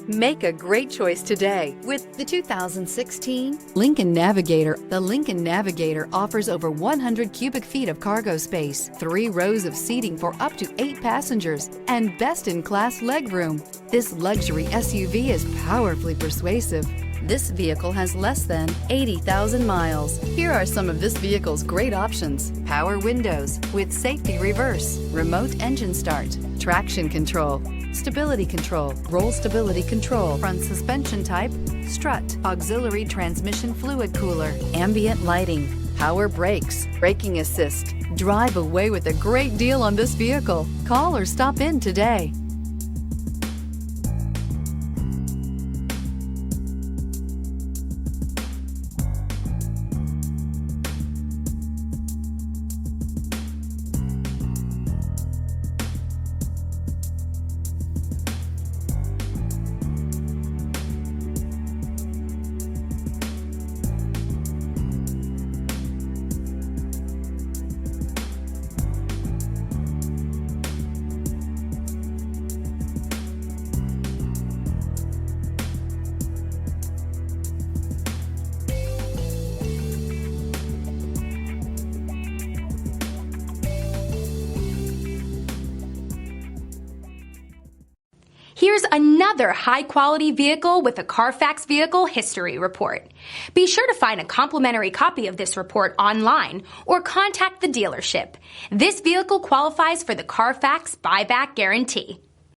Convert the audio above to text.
Make a great choice today with the 2016 Lincoln Navigator. The Lincoln Navigator offers over 100 cubic feet of cargo space, 3 rows of seating for up to 8 passengers, and best-in-class legroom. This luxury SUV is powerfully persuasive. This vehicle has less than 80,000 miles. Here are some of this vehicle's great options: power windows with safety reverse, remote engine start, traction control, stability control, roll stability control, front suspension type, strut, auxiliary transmission fluid cooler, ambient lighting, power brakes, braking assist. Drive away with a great deal on this vehicle. Call or stop in today. Here's another high-quality vehicle with a Carfax Vehicle History Report. Be sure to find a complimentary copy of this report online or contact the dealership. This vehicle qualifies for the Carfax Buyback Guarantee.